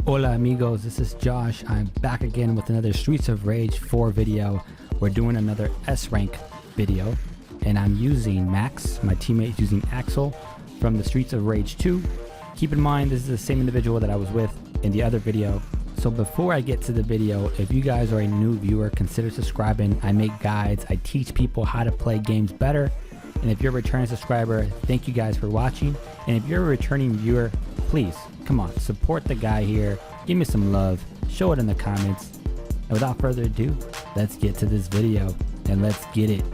Hola amigos, this is Josh. I'm back again with another Streets of Rage 4 video. We're doing another S rank video and I'm using Max. My teammate is using Axel from the Streets of Rage 2. Keep in mind this is the same individual that I was with in the other video. So before I get to the video, if you guys are a new viewer, consider subscribing. I make guides, I teach people how to play games better. And if you're a returning subscriber, thank you guys for watching. And if you're a returning viewer, please, come on, support the guy here. Give me some love, show it in the comments. And without further ado, let's get to this video and let's get it.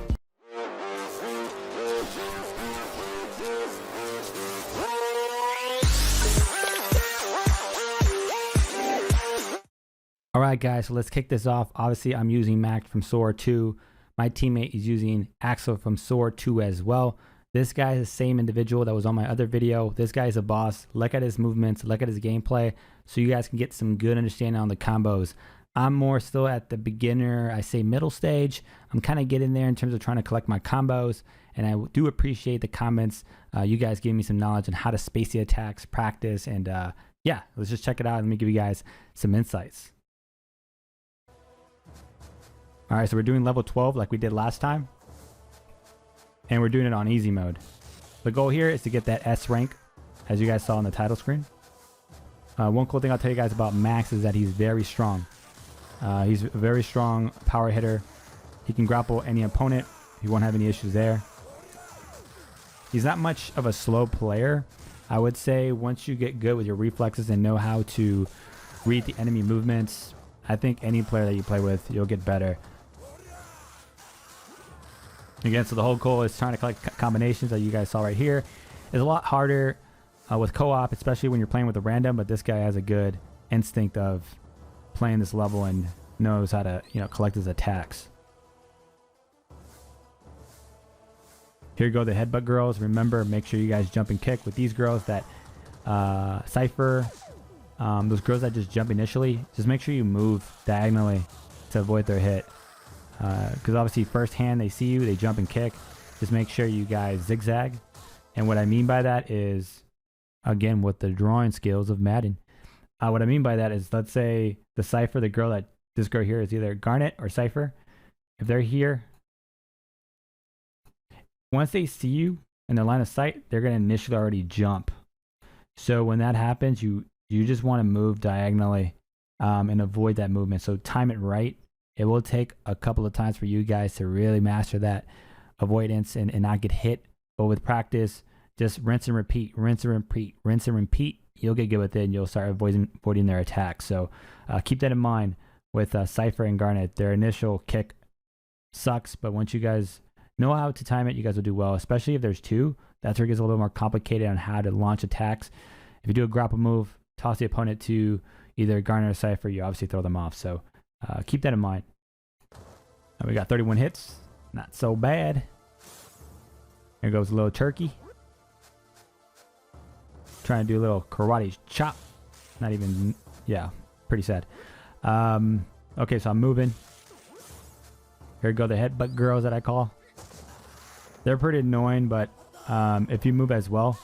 Alright guys, so let's kick this off. Obviously I'm using Max from SOAR 2. My teammate is using Axel from SOAR 2 as well. This guy is the same individual that was on my other video. This guy is a boss. Look at his movements, look at his gameplay, so you guys can get some good understanding on the combos. I'm more still at the beginner, I say middle stage. I'm kind of getting there in terms of trying to collect my combos, and I do appreciate the comments. You guys gave me some knowledge on how to space the attacks, practice, and yeah, let's just check it out. Let me give you guys some insights. All right, so we're doing level 12 like we did last time. And we're doing it on easy mode. The goal here is to get that S rank, as you guys saw on the title screen. One cool thing I'll tell you guys about Max is that he's very strong. He's a very strong power hitter. He can grapple any opponent. He won't have any issues there. He's not much of a slow player. I would say once you get good with your reflexes and know how to read the enemy movements, I think any player that you play with, you'll get better. Again, so the whole goal is trying to collect combinations that you guys saw right here. It's a lot harder with co-op, especially when you're playing with a random, but this guy has a good instinct of playing this level and knows how to, collect his attacks. Here you go, the headbutt girls. Remember, make sure you guys jump and kick with these girls that Cypher, those girls that just jump initially. Just make sure you move diagonally to avoid their hit. Because obviously first hand they see you, they jump and kick. Just make sure you guys zigzag. And what I mean by that is, again, with the drawing skills of Madden, what I mean by that is, let's say the Cypher, the girl that this girl here is either Garnet or Cypher. If they're here, once they see you in their line of sight, they're going to initially already jump. So when that happens, you just want to move diagonally and avoid that movement. So time it right. It will take a couple of times for you guys to really master that avoidance and not get hit. But with practice, just rinse and repeat, rinse and repeat, rinse and repeat. You'll get good with it and you'll start avoiding their attacks. So keep that in mind with Cypher and Garnet. Their initial kick sucks, but once you guys know how to time it, you guys will do well, especially if there's two. That's where it gets a little more complicated on how to launch attacks. If you do a grapple move, toss the opponent to either Garnet or Cypher, you obviously throw them off. So keep that in mind. Now we got 31 hits. Not so bad. Here goes a little turkey. Trying to do a little karate chop. Not even, yeah, pretty sad. Okay, so I'm moving. Here go the headbutt girls that I call. They're pretty annoying, but if you move as well,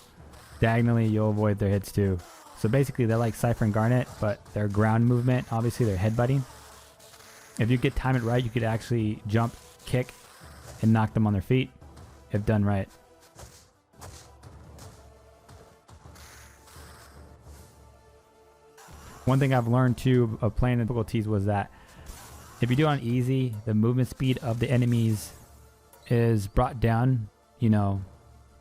diagonally, you'll avoid their hits too. So basically, they're like Cypher and Garnet, but their ground movement, obviously, they're headbutting. If you get time it right, you could actually jump, kick, and knock them on their feet, if done right. One thing I've learned too of playing the difficulties was that if you do on easy, the movement speed of the enemies is brought down, down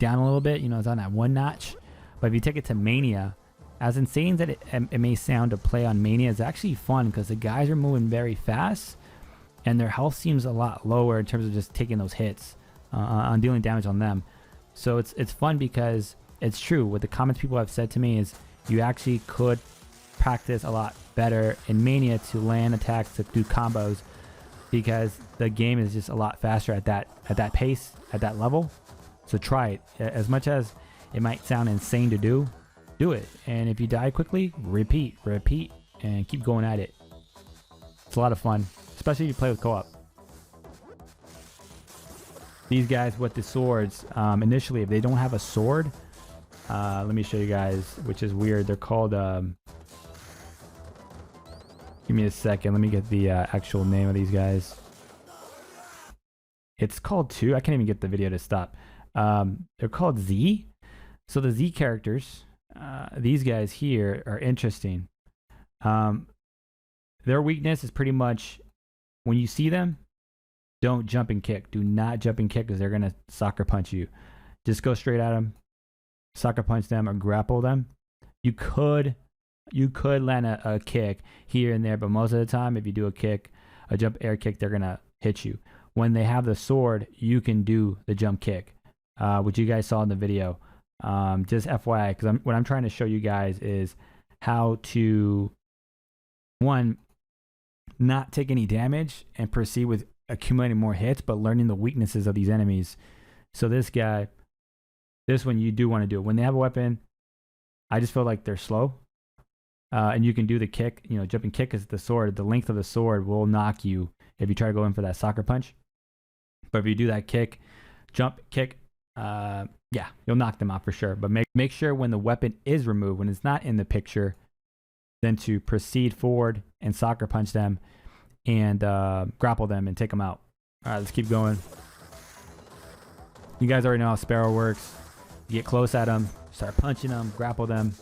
a little bit. It's on that one notch. But if you take it to Mania, as insane that it may sound to play on Mania, it's actually fun because the guys are moving very fast and their health seems a lot lower in terms of just taking those hits on dealing damage on them. So it's fun because it's true. What the comments people have said to me is you actually could practice a lot better in Mania to land attacks, to do combos, because the game is just a lot faster at that pace, at that level. So try it. As much as it might sound insane to do it. And if you die quickly, repeat, and keep going at it. It's a lot of fun, especially if you play with co-op. These guys with the swords, initially, if they don't have a sword, Let me show you guys, which is weird. They're called Give me a second. Let me get the actual name of these guys. It's called two. I can't even get the video to stop. They're called Z. So the Z characters, these guys here are interesting. Their weakness is pretty much when you see them, don't jump and kick. Do not jump and kick because they're going to soccer punch you. Just go straight at them, soccer punch them, or grapple them. You could land a kick here and there, but most of the time, if you do a jump air kick, they're going to hit you. When they have the sword, you can do the jump kick, which you guys saw in the video. Just FYI, because what I'm trying to show you guys is how to, one, not take any damage and proceed with accumulating more hits, but learning the weaknesses of these enemies. So this one you do want to do. When they have a weapon, I just feel like they're slow. And you can do the kick, jumping kick is the sword. The length of the sword will knock you if you try to go in for that soccer punch. But if you do that kick, jump, kick, yeah, you'll knock them out for sure. But make sure when the weapon is removed, when it's not in the picture, then to proceed forward and soccer punch them and grapple them and take them out. All right, let's keep going. You guys already know how Sparrow works. You get close at them, start punching them, grapple them.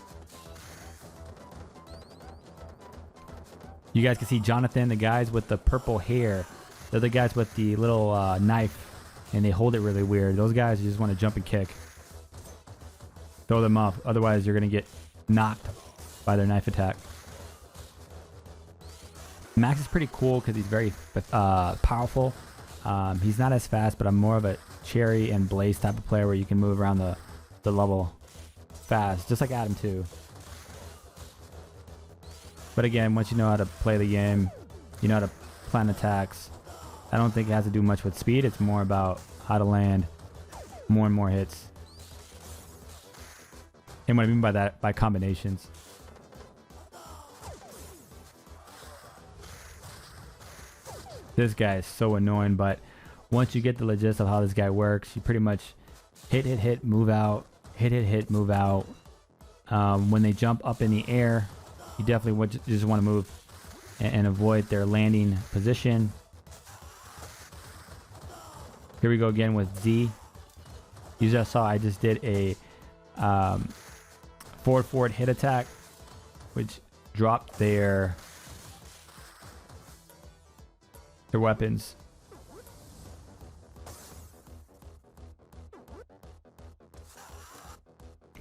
You guys can see Jonathan, the guys with the purple hair. They're the guys with the little knife, and they hold it really weird. Those guys, you just want to jump and kick. Throw them off. Otherwise, you're going to get knocked by their knife attack. Max is pretty cool because he's very powerful. He's not as fast, but I'm more of a Cherry and Blaze type of player where you can move around the level fast, just like Adam too. But again, once you know how to play the game, you know how to plan attacks. I don't think it has to do much with speed. It's more about how to land more and more hits. And what I mean by that, by combinations. This guy is so annoying, but once you get the logistics of how this guy works, you pretty much hit, move out, hit, move out. When they jump up in the air, you definitely just want to move and avoid their landing position. Here we go again with Z. You just saw I just did a forward hit attack, which dropped their weapons.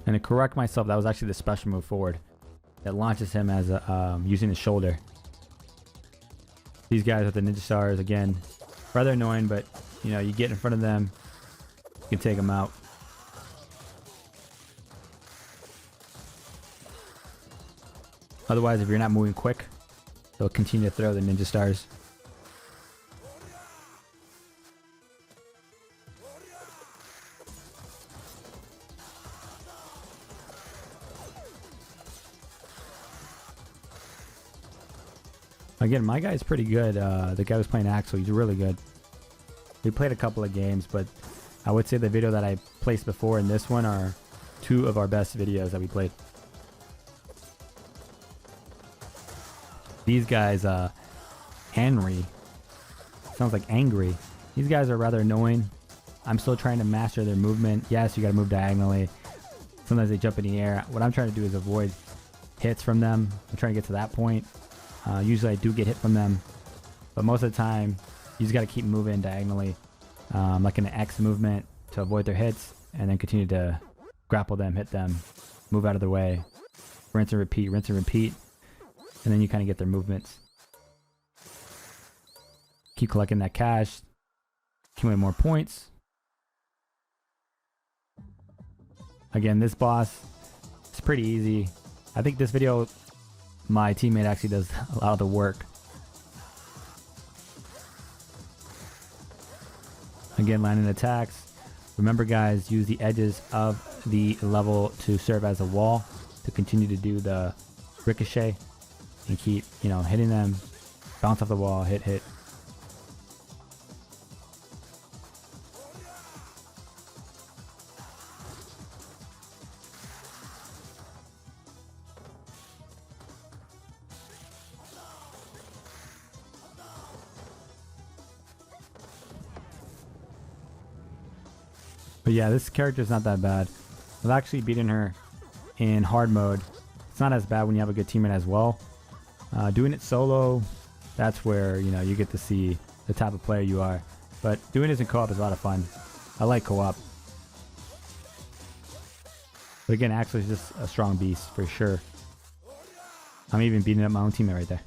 And to correct myself, that was actually the special move forward that launches him as using his shoulder. These guys with the ninja stars, again, rather annoying, but you get in front of them, you can take them out. Otherwise, if you're not moving quick, they'll continue to throw the ninja stars. Again, my guy's pretty good. The guy who's playing Axel, he's really good. We played a couple of games, but I would say the video that I placed before and this one are two of our best videos that we played. These guys, Henry, sounds like angry. These guys are rather annoying. I'm still trying to master their movement. Yes, you gotta move diagonally. Sometimes they jump in the air. What I'm trying to do is avoid hits from them. I'm trying to get to that point. Usually I do get hit from them, but most of the time you just got to keep moving diagonally, like an X movement to avoid their hits, and then continue to grapple them, hit them, move out of their way, rinse and repeat, and then you kind of get their movements. Keep collecting that cash, accumulate more points. Again, this boss is pretty easy. I think this video, my teammate actually does a lot of the work. Again, landing attacks. Remember guys, use the edges of the level to serve as a wall to continue to do the ricochet and keep, hitting them, bounce off the wall, hit. But yeah, this character's not that bad. I've actually beaten her in hard mode. It's not as bad when you have a good teammate as well. Doing it solo, that's where, you know, you get to see the type of player you are. But doing this in co-op is a lot of fun. I like co-op. But again, Axel is just a strong beast for sure. I'm even beating up my own teammate right there.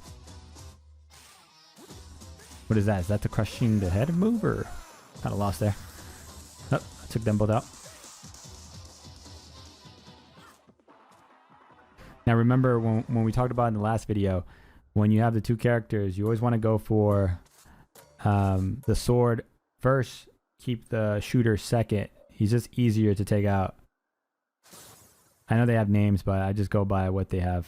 What is that? Is that the crushing the head move, or kind of lost there? Oh, I took them both out. Now remember when we talked about in the last video, when you have the two characters, you always want to go for the sword first, keep the shooter second. He's just easier to take out. I know they have names, but I just go by what they have.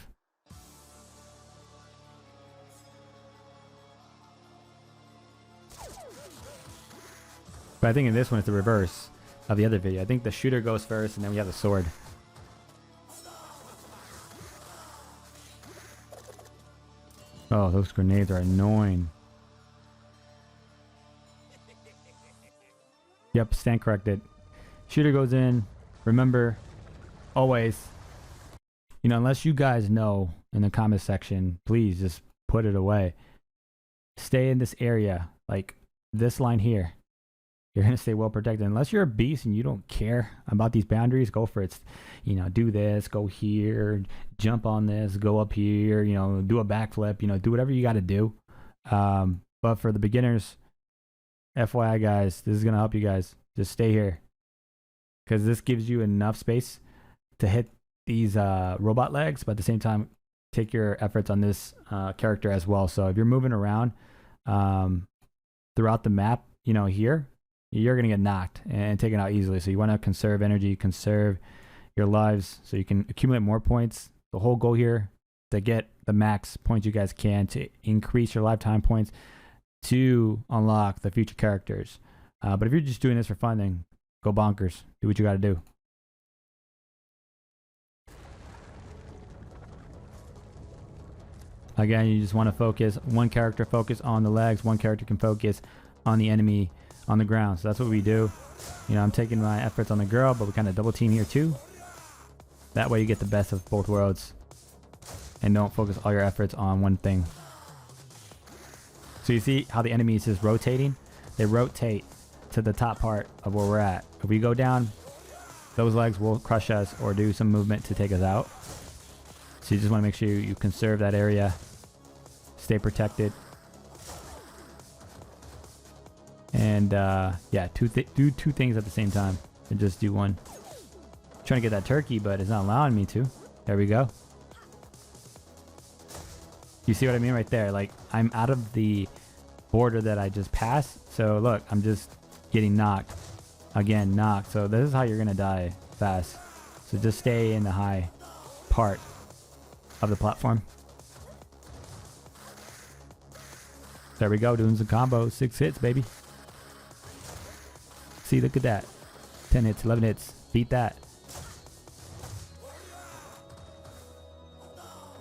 But I think in this one it's the reverse of the other video. I think the shooter goes first and then we have the sword. Oh, those grenades are annoying. Yep, stand corrected. Shooter goes in. Remember, always, you know, unless you guys know in the comment section, please just put it away. Stay in this area, like this line here. You're going to stay well protected. Unless you're a beast and you don't care about these boundaries, go for it. You know, do this, go here, jump on this, go up here, you know, do a backflip, you know, do whatever you got to do. But for the beginners, FYI guys, this is going to help you guys. Just stay here, because this gives you enough space to hit these robot legs, but at the same time, take your efforts on this character as well. So if you're moving around throughout the map, you know, here, you're going to get knocked and taken out easily. So you want to conserve energy, conserve your lives so you can accumulate more points. The whole goal here to get the max points you guys can to increase your lifetime points to unlock the future characters. But if you're just doing this for fun, then go bonkers. Do what you got to do. Again, you just want to focus. One character focus on the legs. One character can focus on the enemy on the ground. So that's what we do. You know, I'm taking my efforts on the girl, but we kind of double team here too. That way you get the best of both worlds and don't focus all your efforts on one thing. So you see how the enemy is just rotating? They rotate to the top part of where we're at. If we go down, those legs will crush us or do some movement to take us out. So you just want to make sure you conserve that area, stay protected. And yeah, do two things at the same time and just do one. I'm trying to get that turkey, but it's not allowing me to. There we go. You see what I mean right there? Like, I'm out of the border that I just passed. So look, I'm just getting knocked. Again, knocked. So this is how you're gonna die fast. So just stay in the high part of the platform. There we go, doing some combos. 6 hits, baby. See, look at that. 10 hits, 11 hits. Beat that.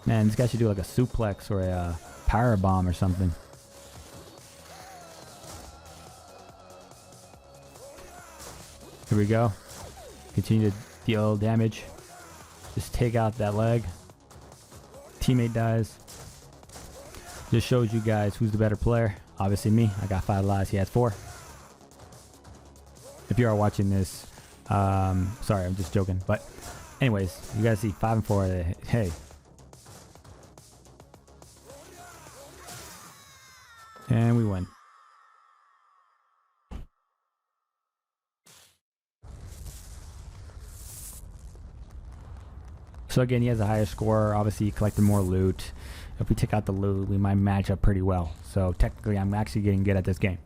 Man, this guy should do like a suplex or a power bomb or something. Here we go. Continue to deal damage. Just take out that leg. Teammate dies. Just shows you guys who's the better player. Obviously me. I got 5 lives. He has 4. If you are watching this, sorry, I'm just joking. But anyways, you guys see 5 and 4. Hey. And we win. So again, he has a higher score. Obviously, he collected more loot. If we take out the loot, we might match up pretty well. So technically, I'm actually getting good at this game.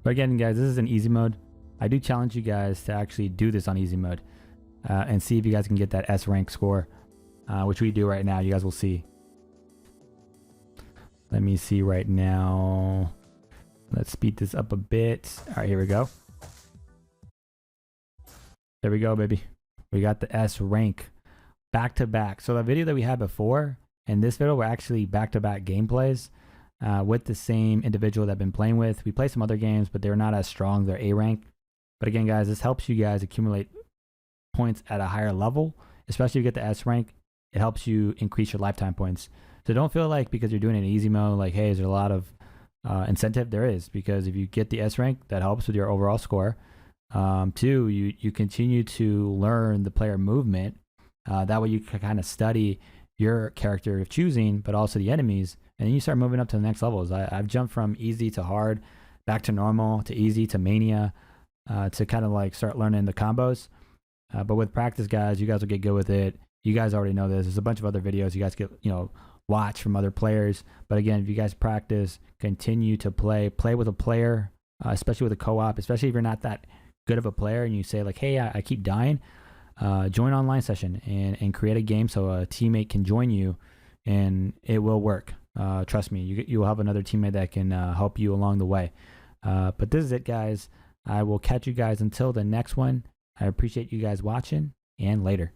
But again, guys, this is an easy mode. I do challenge you guys to actually do this on easy mode and see if you guys can get that S rank score, which we do right now. You guys will see. Let me see right now. Let's speed this up a bit. All right, here we go. There we go, baby. We got the S rank back to back. So the video that we had before and this video were actually back to back gameplays. with the same individual that I've been playing with. We play some other games, but they're not as strong. They're A rank. But again, guys, this helps you guys accumulate points at a higher level, especially if you get the S rank. It helps you increase your lifetime points. So don't feel like because you're doing it in easy mode, like, hey, is there a lot of incentive? There is, because if you get the S rank, that helps with your overall score. Two, you continue to learn the player movement. That way you can kind of study your character of choosing, but also the enemies, and then you start moving up to the next levels. I've jumped from easy to hard, back to normal, to easy, to mania, to kind of like start learning the combos. But with practice, guys, you guys will get good with it. You guys already know this. There's a bunch of other videos you guys get, watch from other players. But again, if you guys practice, continue to play with a player, especially with a co-op, especially if you're not that good of a player and you say like, hey, I keep dying, join an online session and create a game so a teammate can join you, and it will work. Trust me, you will have another teammate that can help you along the way. But this is it, guys. I will catch you guys until the next one. I appreciate you guys watching, and later.